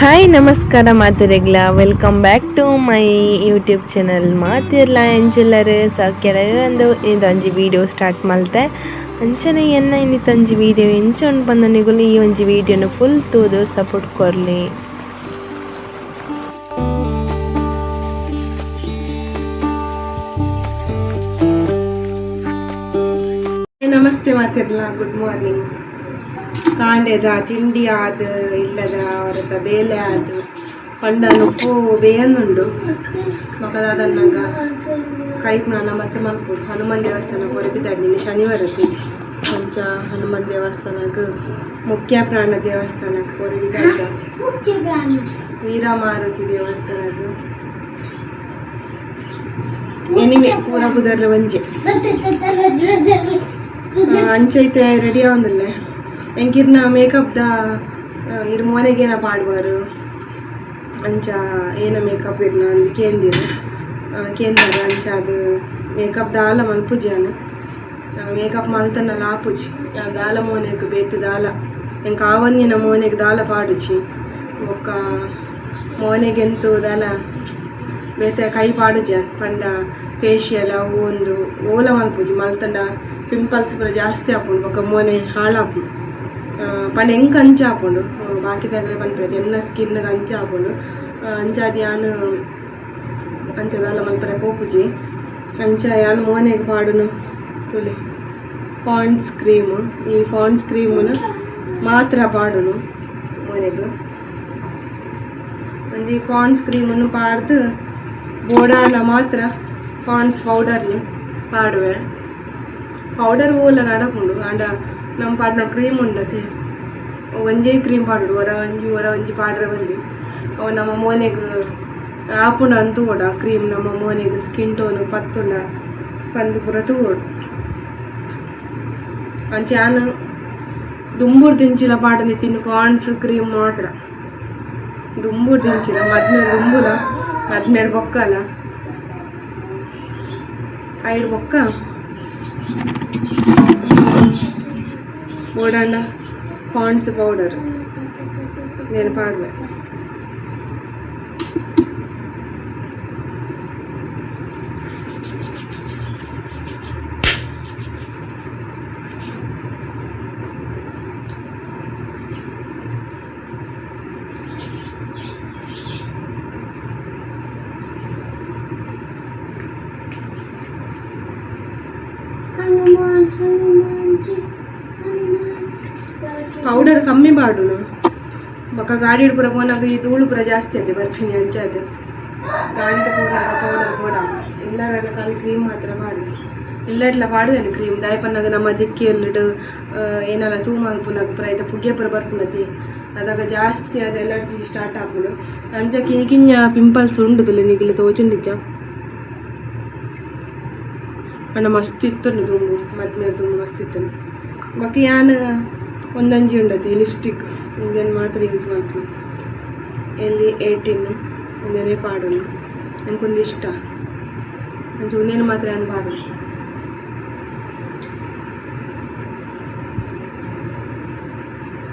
Hi ನಮಸ್ಕಾರ ಮಾತಿರೆಗ್ಲ welcome back to my YouTube channel ಮಾತಿರ್ಲ ಎಂಜೆಲ್ಲರು ಸೌಖ್ಯರ ಒಂದು ಇದೊಂಜಿ ವಿಡಿಯೋ ಸ್ಟಾರ್ಟ್ ಮಲ್ತೆ ಅಂಚನೆ ಎನ್ನ ಇನ್ನಿತ್ತೊಂಜಿ ವಿಡಿಯೋ ಎಂಚೊಂಡು ಬಂದನಿಗುಲು ಈ ಒಂಜಿ ವಿಡಿಯೋನ ಫುಲ್ ತೂದು ಸಪೋರ್ಟ್ ಕೊರ್ಲಿ. ನಮಸ್ತೆ ಮಾತಿರ್ಲ, ಗುಡ್ ಮಾರ್ನಿಂಗ್. ಕಾಂಡೆದ ತಿಂಡಿ ಆದ ಇಲ್ಲದ ಅವರದ ಬೇಲೆ ಆದ ಪಂಡ ನೊಪ್ಪು ಬೇಯನ್ನುಂಡು ಮಗದಾದನ್ನಾಗ ಕೈಪ್ನಾನ ಮತ್ತೆ ಮಲ್ಪುಡು ಹನುಮಾನ್ ದೇವಸ್ಥಾನ ಹೊರಬಿದ್ದಾಡಿನಿ ಶನಿವಾರತಿ ಕೊಂಚ ಹನುಮಾನ್ ದೇವಸ್ಥಾನಕ್ಕೆ ಮುಖ್ಯ ಪ್ರಾಣ ದೇವಸ್ಥಾನಕ್ಕೆ ಹೊರಬಿದ್ದಾಡ ವೀರಮಾರುತಿ ದೇವಸ್ಥಾನಕ್ಕೆ ಎನಿವೆ ಪೂರ ಬುಧರ್ಲ ಒಂಜೆ ಅಂಚೈತೆ ರೆಡಿ ಆವಂದಲ್ಲೇ ಎಂಕಿರ್ನ ಮೇಕಪ್ದ ಇರ್ ಮೋನೆಗೇನ ಪಾಡುವರು ಅಂಚ ಏನ ಮೇಕಪ್ ಇರ್ನ ಅಂದು ಕೇಂದಿರು ಕೇಂದ್ರ ಅಂಚ ಅದು ಮೇಕಪ್ ದಾಲ ಮಲ್ಪುಜಿಯಾನು ಮೇಕಪ್ ಮಲ್ತನಲ್ಲ ಆಪುಜಿ ದಾಲ ಮೋನೆಗೆ ಬೇತು ದಾಲ ಎಂಕ ಆವನ್ಯನ ಮೋನೆಗೆ ದಾಲ ಪಾಡುಜಿ ಒಕ್ಕ ಮೋನೆಗೆಂತು ದಾಲ ಬೇತೆ ಕೈ ಪಾಡುಜ ಪಂಡ ಫೇಶಿಯಲ್ ಅವು ಒಂದು ಓಲ ಮಲ್ಪುಜಿ ಮಲ್ತಂಡ ಪಿಂಪಲ್ಸ್ ಪೂರ ಜಾಸ್ತಿ ಆಪುಂಡು ಒಕ್ಕ ಮೋನೆ ಹಾಳಾಪು ಪಂಡ ಎಂಕ ಅಂಚ ಹಾಕೊಂಡು ಬಾಕಿದಾಗಲೇ ಪನ್ಪುರೈತೆ ಎಲ್ಲ ಸ್ಕಿನ್ಗೆ ಅಂಚ ಹಾಕೊಂಡು ಅಂಚಾದ ಯಾನು ಅಂಚದಲ್ಲ ಮಲ್ಪರೆ ಪೋಪುಜಿ ಅಂಚ ಯಾನು ಮೋನೆಗೆ ಪಾಡುನು ತುಲಿ ಫಾಂಡ್ಸ್ ಕ್ರೀಮು ಈ ಫಾಂಡ್ಸ್ ಕ್ರೀಮುನು ಮಾತ್ರ ಪಾಡುನು ಮೋನೆಗೆ ಅಂಚ ಈ ಫಾಂಡ್ಸ್ ಕ್ರೀಮನ್ನು ಪಾಡ್ದು ಬೋಡಾಂಡ ಮಾತ್ರ ಫಾಂಡ್ಸ್ ಪೌಡರ್ನು ಪಾಡುವೆ ಪೌಡರ್ ಓಲ ನಡಪುಂಡು ಆಂಡ ನಮ್ಮ ಪಾಡ್ನ ಕ್ರೀಮ್ ಉಂಡತೆ ಒಂಜೇ ಕ್ರೀಮ್ ಪಾಡುಡು ಹೊರ ಒಂಜಿ ಪಾಡ್ರೆ ಬಲ್ಲಿ ಅವು ನಮ್ಮ ಮೋನೆಗೆ ಆಪುಂಡ ಅಂತೂ ಓಡ ಕ್ರೀಮ್ ನಮ್ಮ ಮೋನೆಗೆ ಸ್ಕಿನ್ ಟೋನು ಪತ್ತುಂಡ ಪಂದು ಪೂರ ತೂಗೋಡು ಅಂಚೆ ನಾನು ದುಂಬೂರು ದಿಂಚಿಲ ಪಾಡನೆ ತಿನ್ನು ಪಾಂಡ್ಸ್ ಕ್ರೀಮ್ ಮಾತ್ರ ದುಂಬೂರು ದಿಂಚಿಲ ಮದ್ಮೇಲೆ ದುಂಬುಲ ಮದ್ಮೇಲೆ ಬೊಕ್ಕಲ ಐಡು ಬೊಕ್ಕ ಓಡಾಂಡ ಫಾಂಡ್ಸ್ ಪೌಡರ್ నేను ಪಾಡುವೆ ಪೌಡರ್ ಕಮ್ಮಿ ಪಾಡುನು ಬೊಕ್ಕ ಗಾಡಿ ಪೂರ ಪೋನಾಗ ಈ ಧೂಳು ಪೂರ ಜಾಸ್ತಿ ಆಯ್ತು ಬರ್ತೀನಿ ಅಂಚದು ಗಾಡಿ ಪೂರಾಗ ಪೌಡರ್ ಕೂಡ ಎಲ್ಲರ ಖಾಲಿ ಕ್ರೀಮ್ ಮಾತ್ರ ಪಾಡು ಇಲ್ಲಡ್ಲ ಪಾಡುವೇನು ಕ್ರೀಮ್ ದಾಯಪನ್ನಾಗ ನಮ್ಮ ದಿಕ್ಕಿಯಲ್ಲಿಡು ಏನೆಲ್ಲ ತೂಮಾಲ್ಪುನಾಗ ಪ್ರಯತ್ನ ಪುಗ್ಗೆ ಪೂರ ಬರ್ಪುನತಿ ಅದಾಗ ಜಾಸ್ತಿ ಅದು ಎಲರ್ಜಿ ಸ್ಟಾರ್ಟ್ ಆಪುಡು ಅಂಚ ಕಿಂಜ ಪಿಂಪಲ್ಸ್ ಉಂಡುದಿಲ್ಲ ನಿಗಿಲು ತೋಚುಂಡಿಚ್ಚ ಅಣ್ಣ ಮಸ್ತ್ ಇತ್ತು ದುಂಬು ಮದ್ಮೇಲೆ ದುಂಬು ಮಸ್ತ್ ಇತ್ತು ಬೊಕ್ಕ ಯಾನು ಒಂದಂಜಿ ಉಂಡತಿ ಲಿಪ್ಸ್ಟಿಕ್ ಒಂದೇನು ಮಾತ್ರ ಯೂಸ್ ಮಾಡ್ತೀನಿ ಎಲ್ಲಿ 18 ಒಂದೇನೇ ಪಾಡೋನು ನನಗೊಂದು ಇಷ್ಟ ಅಂಚೆ ಒಂದೇನು ಮಾತ್ರ ಏನು ಪಾಡೋನು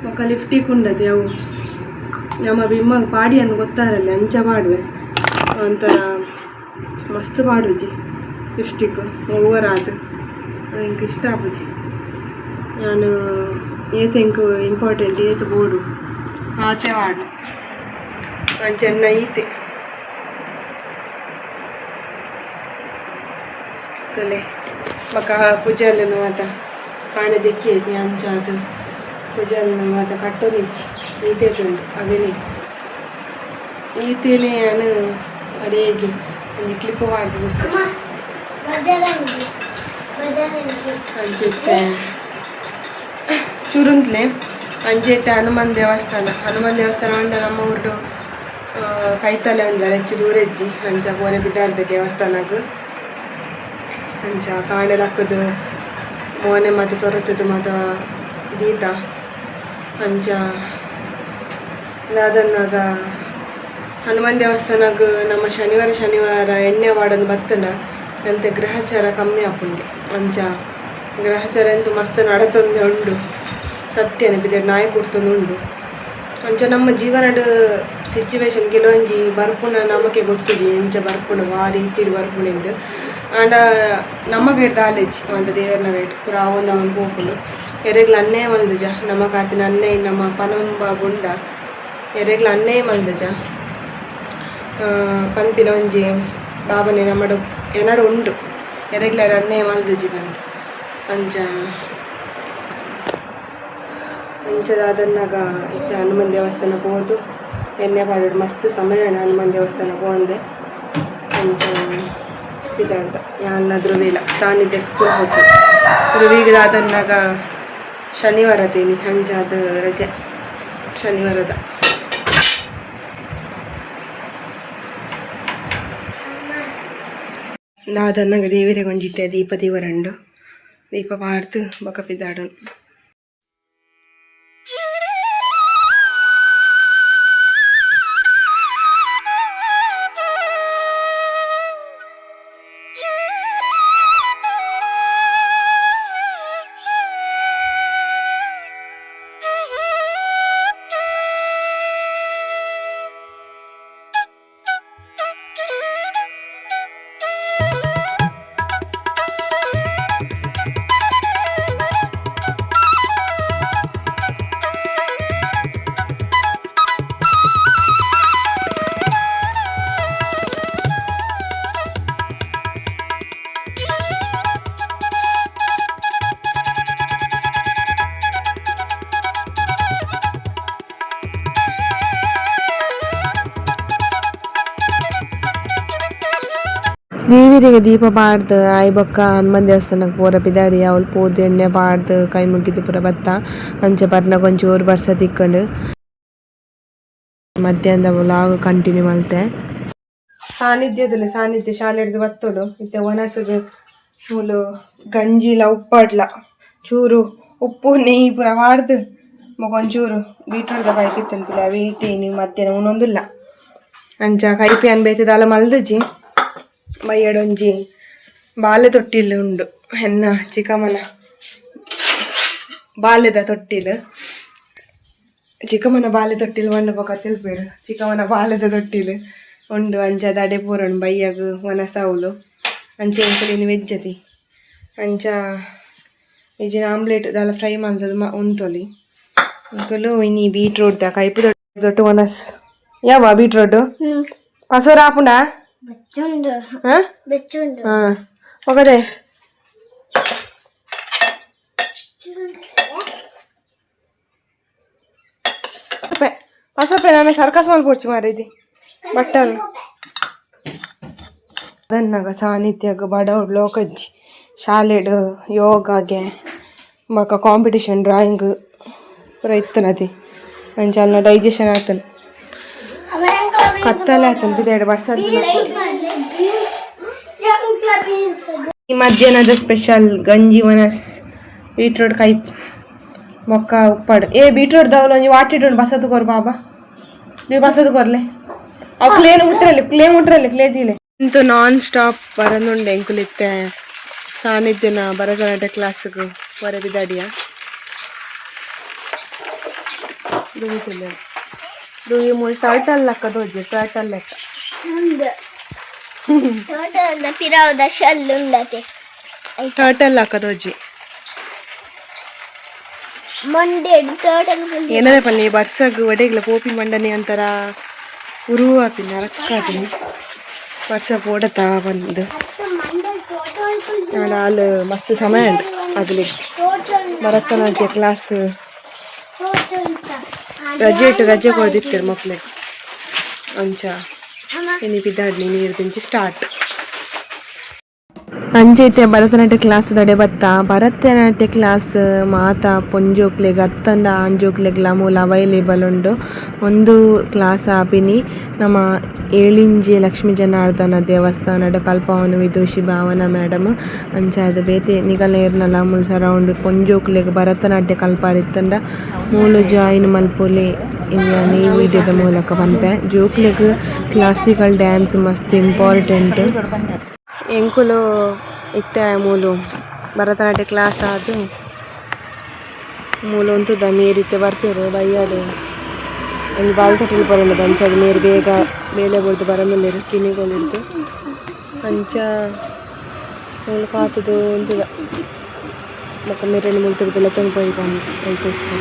ಒಕ್ಕ ಲಿಪ್ಸ್ಟಿಕ್ ಉಂಡತಿ ಅವು ನಮ್ಮ ಬಿಮ್ಮಗೆ ಪಾಡಿಯನ್ನು ಗೊತ್ತಾರಲ್ಲ ಅಂಚ ಪಾಡುವೆ ಒಂಥರ ಮಸ್ತ್ ಪಾಡುಜಿ ಲಿಪ್ಸ್ಟಿಕ್ ಓವರ್ ಆದ ನನಗೆ ಇಷ್ಟ ಆಪುಜಿ ನಾನು ಏತೆಂಕು ಇಂಪಾರ್ಟೆಂಟ್ ಏತು ಬೋಡು ಆಚೆ ಮಾಡು ಚೆನ್ನ ಈತೆ ತಲೆ ಮಕ್ಕ ಕುಜಲ್ನು ಮಾತ ಕಾಣದಿಕ್ಕಿ ಐತಿ ಅಂಚ ಅದು ಕುಜಲ್ನು ಮಾತ ಕಟ್ಟೋದಿಚ್ಚಿ ಈತೇಟುಂಡು ಅವಿನಿ ಈತೇನೆ ನಾನು ಅಡಿಗೆ ಒಂದು ಕ್ಲಿಪ್ ಮಾಡಿ ಅಂಚಿತ್ತೆ ಚೂರುಂತ್ಲೆ ಅಂಚೆತ್ತೆ ಹನುಮಾನ್ ದೇವಸ್ಥಾನ ಉಂಡ ನಮ್ಮ ಊರು ಕೈತಲೆ ಉಂಡಲ್ಲ ಹೆಚ್ಚು ದೂರ ಹೆಜ್ಜಿ ಅಂಚ ಬೋರೆ ಬಿದ್ದಾರ್ದ ದೇವಸ್ಥಾನಕ್ಕೆ ಅಂಚ ಕಾಂಡೆಲಕ್ಕದು ಮೋನೆ ಮತ್ತು ತೊರತದ್ದು ಮತ್ತು ದೀತ ಅಂಚ ಅದನ್ನಾಗ ಹನುಮಾನ್ ದೇವಸ್ಥಾನಗ ನಮ್ಮ ಶನಿವಾರ ಎಣ್ಣೆ ವಾಡೋದು ಬತ್ತಂಡ ಅಂತೆ ಗ್ರಹಚಾರ ಕಮ್ಮಿ ಆಪುಂಡೆ ಅಂಚ ಗ್ರಹಚಾರ ಅಂತೂ ಮಸ್ತ್ ನಡತೊಂದೆ ಉಂಡು ಸತ್ಯನೆ ಬಿದ್ದೆ ನಾಯಿ ಕುಡ್ತೊಂದು ಉಂಡು ಅಂಚ ನಮ್ಮ ಜೀವನದ ಸಿಚುವೇಶನ್ ಕೆಲವೊಂಜಿ ಬರ್ಪುನ ನಮಗೆ ಗೊತ್ತಿದೆ ಎಂಚ ಬರ್ಪುನ ವಾರಿ ಇತ್ತಿಡು ಬರ್ಪುನಿಂದ ಆಂಡ ನಮಗೆ ಹಿಡ್ದು ಆಲೇಜ್ ಅಂತ ದೇವರನ ವೇಟ್ ಪುರ ಅವೊಂದು ಅವನು ಪೋಪುಂಡು ಎರೆಗ್ಲ ಅನ್ನೇ ಮಲ್ದಜ ನಮ್ಮ ಕಾತಿನ ಅನ್ನೇ ನಮ್ಮ ಪನಂಬ ಬುಂಡ ಎರೆಗ್ಲ ಅನ್ನೇ ಮಲ್ದಜ ಪನ್ಪಿನ ಒಂಜಿ ಬಾಬನೆ ನಮ್ಮಡು ಎನಡು ಉಂಡು ಎರೆಗ್ಲ ಅನ್ನೇ ಮಲ್ದಜಿ ಬಂದು ಅಂಚ ಅಂಚದಾದನ್ನಾಗ ಇತ್ತ ಹನುಮನ್ ದೇವಸ್ಥಾನ ಹೋದು ಎಣ್ಣೆ ಪಾಡೋಡು ಮಸ್ತ್ ಸಮಯ ಹನುಮನ್ ದೇವಸ್ಥಾನ ಹೋದೆ ಅಂಚ ಇದಾರ್ದ ಯಾನಾದ್ರೂ ವೇಳ ಸಾನ್ನಿಧ್ಯ ಸ್ಕೂಲ್ ಹೋಗ್ತು ಧ್ರುವೀಗದಾದನ್ನಾಗ ಶನಿವಾರ ತೇನಿ ಅಂಚಾದ ರಜೆ ಶನಿವಾರದ ದಾದನ್ನಾಗ ದೇವಿರಿಗೆ ಒಂಜಿತ್ತೆ ದೀಪ ದೇವರಂಡು ದೀಪ ಪಾಡ್ದು ಬೊಕ ಪಿದಾಡೋನು. ದೇವಿರಿಗೆ ದೀಪ ಪಾಡ್ದು ಆಯ್ ಬೊಕ್ಕ ಹನುಮನ್ ದೇವಸ್ಥಾನಕ್ಕೆ ಪೂರ ಪಿದಾಡಿ ಅವಳು ಪೋದು ಎಣ್ಣೆ ಪಾಡ್ದು ಕೈ ಮುಗಿದು ಪೂರ ಬತ್ತ ಅಂಚೆ ಬರ್ನ ಒಂಚೂರು ಬರ್ಸ ತಿಕ್ಕೊಂಡು ಮಧ್ಯಾಹ್ನದ ವ್ಲಾಗ್ ಕಂಟಿನ್ಯೂ ಮಲ್ತೆ. ಸಾನ್ನಿಧ್ಯ ಶಾಲೆ ಹಿಡ್ದು ಬತ್ತೋಡು ಇತ್ತೆ ಒನಸದು ಮೂಲು ಗಂಜಿಲ ಉಪ್ಪಾಡ್ಲ ಚೂರು ಉಪ್ಪು ನೆಯ್ಯಿ ಪೂರ ವಾಡ್ದು ಒಂಚೂರು ಬೀಟ್ರೂಟ್ದ ಪೈಪ್ ಇತ್ತಂತಿಲ್ಲ ವೀಟೇನಿ ಮಧ್ಯಾಹ್ನ ಉನ್ನೊಂದುಲ್ಲ ಅಂಚ ಕೈಪಿ ಅನ್ಬೇತದಲ್ಲ ಮಲ್ದಜಿ ಬೈಯಡೊಂಜಿ ಬಾಲೆ ತೊಟ್ಟಿಲು ಉಂಡು ಹೆನ್ನ ಚಿಕ್ಕಮ್ಮನ ಬಾಲ್ಯದ ತೊಟ್ಟಿಲು ಚಿಕ್ಕಮ್ಮನ ಬಾಲ್ಯ ತೊಟ್ಟಿಲು ಮಣ್ಣು ಪಕ್ಕ ತಿಳ್ಪೇರು ಚಿಕ್ಕಮ್ಮನ ಬಾಲ್ಯದ ತೊಟ್ಟಿಲು ಉಂಡು ಅಂಚ ದಡೆ ಪೂರಣ್ಣು ಬೈಯಾಗ ಒನಸವುಲು ಅಂಚೆ ಎಂಕುಲಿನ ವೆಜ್ಜತಿ ಅಂಚ ಇಜಿನ ಆಮ್ಲೆಟ್ ದಾಲ ಫ್ರೈ ಮಾಡ್ದದು ಉಂತೊಲಿ ಅಂಕಲು ಇನಿ ಬೀಟ್ರೂಟ್ ಕೈಪು ದೊಡ್ಡ ಒನಸ್ ಯಾವ ಬೀಟ್ರೂಟ್ ಪಸೂರ ಆಪುಂಡ ఒకదే ಅಸೊಪ್ಪೆ ನಾನು ಸರ್ಕಸ್ ಮಾಡ್ಕೊಡ್ಚಿ ಮಾರೈತಿ ಬಟ್ಟಲು ಅದನ್ನಾಗ ಸಾನ್ನಿಧ್ಯಾಗ ಬಡ ಲೋಕಜ್ಜಿ ಶಾಲೆಡ್ ಯೋಗಾಗೆ ಮಕ್ಕ ಕಾಂಪಿಟೇಷನ್ ಡ್ರಾಯಿಂಗ್ ಪೂರ ಇತ್ತನತಿ ಅಂಚಲ್ನ ಡೈಜೆಷನ್ ಆತನ ಕತ್ತಲೆ ಆತನ ಬಿದ್ದಾಡು ಬರ್ಸಲ್ ಈ ಮಧ್ಯಾಹ್ನದ ಸ್ಪೆಷಲ್ ಗಂಜಿ ವನಸ್ ಬೀಟ್ರೂಟ್ ಕೈ ಮೊಕ್ಕ ಉಪ್ಪಾಡು ಬೀಟ್ರೂಟ್ ದವಲು ಒಂಜಿ ವಾಟಿಟ್ಟು ಬಸದು ಕೊರು ಬಾಬಾ ನೀವು ಬಸದು ಕೊರ್ಲೆ ಅವು ಕ್ಲೇ ಮುಟ್ರಲ್ಲಿ ಕ್ಲೇದಿಲೆ ಇಂತು ನಾನ್ ಸ್ಟಾಪ್ ಬರನುಂಡೆ ಎಂಕುಲಿತ್ತೆ ಸಾನ್ನಿಧ್ಯನ ಭರತನಾಟ್ಯ ಕ್ಲಾಸ್ಗೆ ಹೊರ ಬಿದ್ದಾಡಿಯ ದುಯಿ ಮೂರು ಟರ್ಟಲ್ ಲೆಕ್ಕ ದೋಜಿ ಟರ್ಟಲ್ ಲೆಕ್ಕ ಟರ್ಟಲ್ ಲೆಕ್ಕ ದೋಜಿ ಏನದೇ ಪಲ್ಲಿ ಬರ್ಸಗ್ ಒಡೆಗ್ಲ ಪೋಪಿ ಮಂಡನೆ ಅಂತಾರ ಉರುವ ಪಿನ್ನ ರಕ್ಕಾದಿನಿ ವರ್ಷ ಪೋಡತಾ ಬಂದು ಅಲ್ಲಿ ಮಸ್ತ್ ಸಮಯ ಉಂಟು ಅದ್ಲಿ ಭರತನಾಟ್ಯ ಕ್ಲಾಸ್ ರಜೆ ಕೊಡ್ದಿರ್ತೀರಿ ಮಕ್ಳಿಗೆ ಅಂಚ ಇನಿ ಬಿದ್ದಾಡ್ನಿ ನೀರು ದಿಂಚಿ ಸ್ಟಾರ್ಟ್ ಅಂಚೈತೆ ಭರತನಾಟ್ಯ ಕ್ಲಾಸ್ ದಡೆ ಬತ್ತ ಭರತನಾಟ್ಯ ಕ್ಲಾಸ್ ಮಾತ ಪೊಂಜೋಕ್ಲೆಗ್ ಅತ್ತಂಡ ಅಂಜೋಕ್ಲೆಗ್ಲ ಮೂಲ ಅವೈಲೇಬಲ್ ಉಂಡು ಒಂದು ಕ್ಲಾಸ್ ಆಪಿನಿ ನಮ್ಮ ಏಳಿಂಜಿ ಲಕ್ಷ್ಮೀ ಜನಾರ್ದನ ದೇವಸ್ಥಾನದ ಕಲ್ಪವನ ವಿದೂಷಿ ಭಾವನಾ ಮೇಡಮ್ ಅಂಚಾದ ಬೇತೆ ನಿಗಲೇರ್ನಲ ಮೂಲು ಸರೌಂಡ್ ಪೊಂಜೋಕ್ಲೆಗ್ ಭರತನಾಟ್ಯ ಕಲ್ಪಾರಿತ್ತಂಡ ಮೂಲು ಜಾಯಿನ್ ಮಲ್ಪೊಲೆ ಈ ವಿಡಿಯೋದ ಮೂಲಕ ಬಂಪೆ ಜೋಕ್ಲೆಗ್ ಕ್ಲಾಸಿಕಲ್ ಡ್ಯಾನ್ಸ್ ಮಸ್ತ್ ಇಂಪಾರ್ಟೆಂಟ್ ಎಂಕುಲು ಇತ್ತೆ ಮೂಲು ಭರತನಾಟ್ಯ ಕ್ಲಾಸ್ ಆದು ಮೂಲು ಒಂತುದ ಮೀರಿತ್ತೆ ಬರ್ಪೇರು ಬೈಯಾಡು ಒಂದು ಬಾಲ್ ತಟ್ಟಲು ಬರಲ್ಲ ಅಂಚ ಅದು ನೀರು ಬೇಗ ಮೇಲೆ ಬಡ್ದು ಬರಮಲ್ಲಿರು ತಿನ್ನಿಕೊಂಡಿರ್ತು ಅಂಚ ಒಂದು ಕಾತದು ಒಂದಿದ ಮಕ್ಕ ಮೇರೆ ಮುಲ್ತಿರ್ದೆಲ್ಲ ತಂದು ಪೈ ಬಂದು ಕೈಗೋಸ್ಕರ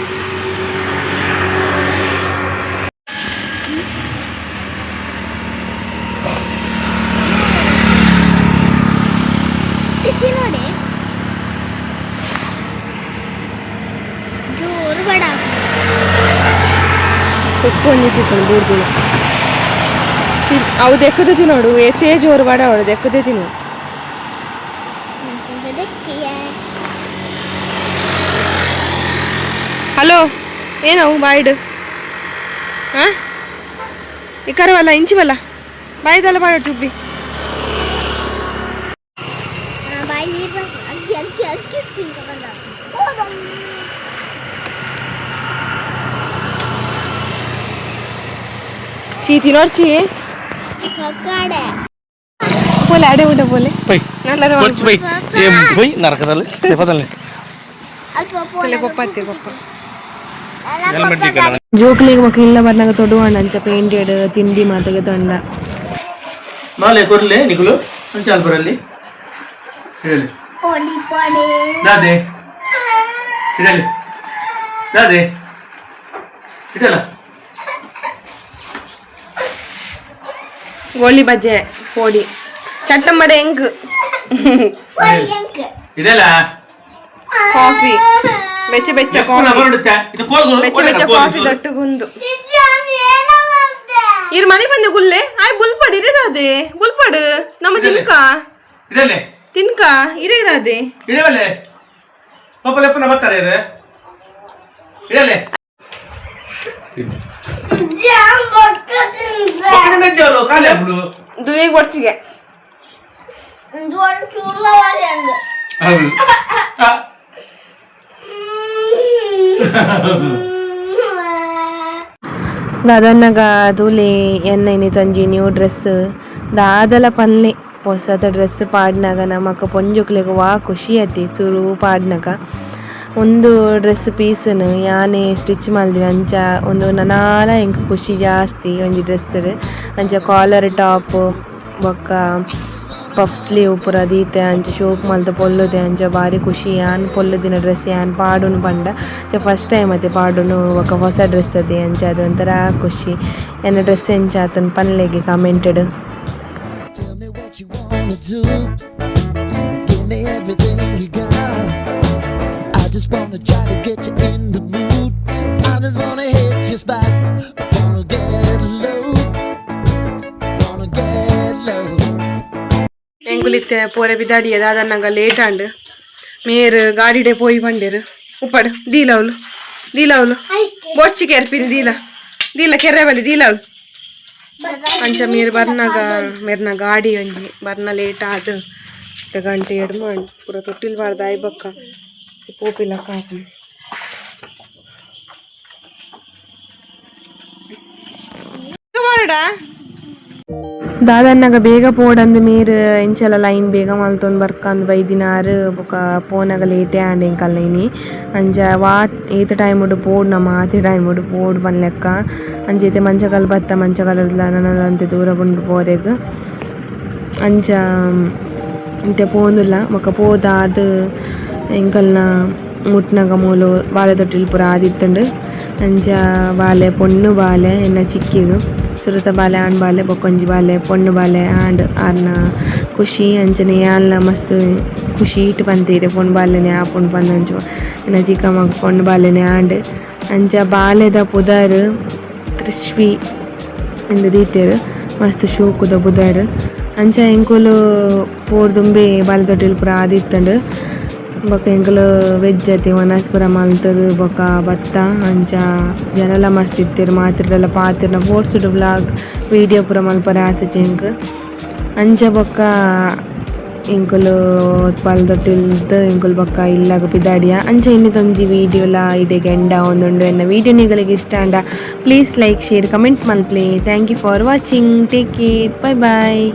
ಬೂರ್ದು ಅವು ದೆಕ್ಕದಿ ನೋಡು ಎತ್ತೇ ಜೋರು ಬಡ ಅವಳು ದೆಕ್ಕದೇ ತಿನ್ನು ಹಲೋ ಏನವು ಬಾಯ್ಡು ಹಾಂ ಈ ಕರವಲ್ಲ ಇಂಚಿವಲ್ಲ ಬಾಯ್ದಲ್ಲ ಬಾಡ ಚುಬ್ಬಿ शीती नोर्ची बोले आडे उठे बोले नल्लर पई ये पई नरकदल्ले देपदल्ले ले पप्पा ते पप्पा ಜೋಕ್ಲಿಗೆ ಮಕ್ಕಳೆಲ್ಲ ಬಂದಾಗ ತೊಡುವಾಣ ಅಂಚ ಪೇಂಟೆಡ್ ತಿಂಡಿ ಮಾತೆಗೆ ತಂಡ ಮಾಲೆ ಕೊರ್ಲೆ ನಿಕುಲು ಅಂಚಾಲ್ ಬರಲ್ಲಿ ಹೇಳಿ ಪೋಡಿ ಪೋಡಿ ದಾದೆ ಹೇಳಿ ದಾದೆ ಇಡಲ್ಲ ಗೋಳಿ ಬಜ್ಜೆ ಪೋಡಿ ಚಟ್ಟಂಬಡೆ ಹೆಂಗ್ ಇದೆಲ್ಲ ಕಾಫಿ ಬೆಚ್ಚ ಬೆಚ್ಚ ಕಾಫಿ ದಟ್ಟಗುಂದು ಇರ್ ಮನೆ ಬಂದು ಗುಲ್ಲೆ ಆಯ್ ಬುಲ್ಪಡ್ ಇರೇದಾದೆ ಬುಲ್ಪಡ್ ನಮ್ಮ ತಿನ್ಕ ಇದೆಲ್ಲ ತಿನ್ಕ ಇರೇದಾದೆ ಇದೆಲ್ಲ ಪಾಪ ಲೆಪ್ಪನ ಬರ್ತಾರೆ ಇದೆಲ್ಲ ಕಾಲೇ ಬಿಡು ದುವಿಗೆ ಒಟ್ಟಿಗೆ ಹೌದು ದಾದನ್ನಗ ತೂಲೆ ಎನ್ನೈನಿ ತಂಜಿ ನ್ಯೂ ಡ್ರೆಸ್ ದಾದಲ ಪನ್ಲೆ ಹೊಸದ ಡ್ರೆಸ್ ಪಾಡ್ನಾಗ ನಮಕ ಪೊಂಜುಕ್ಲೆಗ ವಾ ಖುಷಿ ಆತಿ ಸುರು ಪಾಡ್ನಾಗ ಒಂದು ಡ್ರೆಸ್ ಪೀಸನ್ನು ಯಾನೇ ಸ್ಟಿಚ್ ಮಲ್ದಿನ ಅಂಚ ಒಂದು ನನಾಲ ಎಂಕ್ ಖುಷಿ ಜಾಸ್ತಿ ಒಂಜಿ ಡ್ರೆಸ್ ಅಂಚ ಕಾಲರ್ ಟಾಪ್ ಬೊಕ್ಕ ಪಫ್ ಸ್ಲೀವ್ ಪೂರ ದೀತೆ ಅಂಚ ಶೋಕ್ ಮಲ್ತ ಪೊಲ್ಲುದೆ ಅಂಚ ಬಾರಿ ಖುಷಿ ಯಾನ್ ಪೊಲ್ಲುದಿನ ಡ್ರೆಸ್ ಯಾನ್ ಪಾಡುನು ಪಂಡ ಅಂಚ ಫಸ್ಟ್ ಟೈಮ್ ಅತೆ ಪಾಡುನು ఒక ಹೊಸ ಡ್ರೆಸ್ ಅದೇ ಅಂಚ ಅದು ಒಂಥರ ಖುಷಿ ಎನ್ನ ಡ್ರೆಸ್ ಎಂಚ ಆತನ ಪನ್ಲೆಗೆ ಕಮೆಂಟೆಡ್ ಎಂಗುಲಿತ್ತೆ ಪೋರೆ ಬಿದಾಡಿಯ ದಾದನ್ನಂಗ ಲೇಟ್ ಆಂಡ್ ಮೇರ್ ಗಾಡಿಡೆ ಪೋಯಿ ಬಂಡೇರು ಉಪ್ಪಡು ದೀಲವಲು ಬೊಡ್ಚಿಗೆ ಎರ್ಪಿನಿ ದೀಲ ಕೆರೆ ಬಲಿ ದೀಲವಲು ಅಂಚ ಮೇರ್ ಬರ್ನಾಗ ಮೇರ್ನ ಗಾಡಿ ಒಂಜಿ ಬರ್ನ ಲೇಟ್ ಆದ ಗಂಟೆ ಎಡ್ ಮಾಡಿ ಪೂರ ತೊಟ್ಟಿಲ್ ಬಾರ್ದ ಆಯ್ ಬಕ್ಕ ಪೋಪಿಲ್ಲ ಕಾಪ ಮಾಡಾ ದಾದನ್ನಗ ಬೇಗ ಪೋಡಂದು ಮೇರ್ ಎಂಚಲ ಲೈನ್ ಬೇಗ ಮಲ್ತೊಂದು ಬರ್ಕಂದು ಬೈದಿನಾರು ಬೊಕ ಪೋನಾಗ ಲೇಟೇ ಆಂಡ್ ಎಂಕಲ್ಲೈನಿ ಅಂಚ ವಾಟ್ ಏತ ಟೈಮ್ ಉಡು ಪೋಡ್ ಮಾತೆ ಟೈಮ್ ಉಡು ಪೋಡ್ ಪನ್ಲೆಕ್ಕ ಅಂಚೈತೆ ಮಂಚಕಲ್ ಬತ್ತ ಮಂಚಕಲ್ದ ನನದಂತೆ ದೂರ ಬಂದು ಪೋರೆಗ್ ಅಂಚ ಇಂತೆ ಪೋಂದುಲ್ಲ ಬೊಕ ಪೋದಾದ ಎಂಕಲ್ನ ಮುಟ್ನಾಗ ಮೂಲು ಬಾಲೆ ತೊಟ್ಟಿಲ್ ಪೂರ ಆದಿತ್ತಂಡು ಅಂಚ ಬಾಲೆ ಪೊಣ್ಣು ಬಾಲೆ ಎನ್ನ ಚಿಕ್ಕಿಗ್ ಸುರತ ಬಾಲೆ ಆಣ್ ಬಾಲೆ ಬೊಕ್ಕೊಂಜಿ ಬಾಲೆ ಪೊಣ್ಣು ಬಾಲೆ ಆಂಡ್ ಆರ್ನ ಖುಷಿ ಅಂಚನೆ ಯಾಲ್ನ ಮಸ್ತ್ ಖುಷಿ ಇಟ್ಟು ಪಂತೀರೆ ಪೊಣ್ಣು ಬಾಲೆನೆ ಆ ಪೊಣ್ಣು ಪಂದಂಚು ಎನ್ನ ಚಿಕ್ಕ ಮಗ ಪೊಣ್ಣು ಬಾಲೆನೆ ಆಂಡ್ ಅಂಚ ಬಾಲೆದ ಪುದರ್ ಕ್ರಿಸ್ಪಿ ಎಂದು ದೀತೆರ್ ಮಸ್ತ್ ಶೋಕುದ ಬುದರ್ ಅಂಚ ಎಂಕುಲು ಪೋರ್ದುಂಬೆ ಬಾಲೆ ತೊಟ್ಟಿಲ್ ಪೂರ ಆದಿತ್ತಂಡು ಬೊಕ ಎಂಕುಲು ವೆಜ್ ಅತಿ ವನಸ್ಪುರ ಮಲ್ತದು ಬೊಕ ಬತ್ತ ಅಂಚ ಜನಲ ಮಸ್ತ್ ಇತ್ತೆರ್ ಮಾತಿರ್ದೆಲ್ಲ ಪಾತಿರ್ನ ಫೋರ್ಸುಡು ಬ್ಲಾಗ್ ವೀಡಿಯೋ ಪೂರ ಮಲ್ಪರೆ ಆತುಜೆಂಕ್ ಅಂಚ ಬೊಕ ಎಂಕುಲು ಬಾಲೆ ತೊಟ್ಟಿಲ್ದ ಎಂಕುಲು ಬೊಕ ಇಲ್ಲಾಗ ಪಿದಾಡಿಯ ಅಂಚ ಇನ್ನಿತೊಂಜಿ ವೀಡಿಯೋಲ ಇಡೆಗೆ ಎಂಡ ಒಂದುಂಡು ಎನ್ನ ವೀಡಿಯೋ ನಿಗಳಿಗೆ ಇಷ್ಟ ಅಂಡ ಪ್ಲೀಸ್ ಲೈಕ್ ಶೇರ್ ಕಮೆಂಟ್ ಮಲ್ಪ್ಲೆ thank you for watching take care bye bye.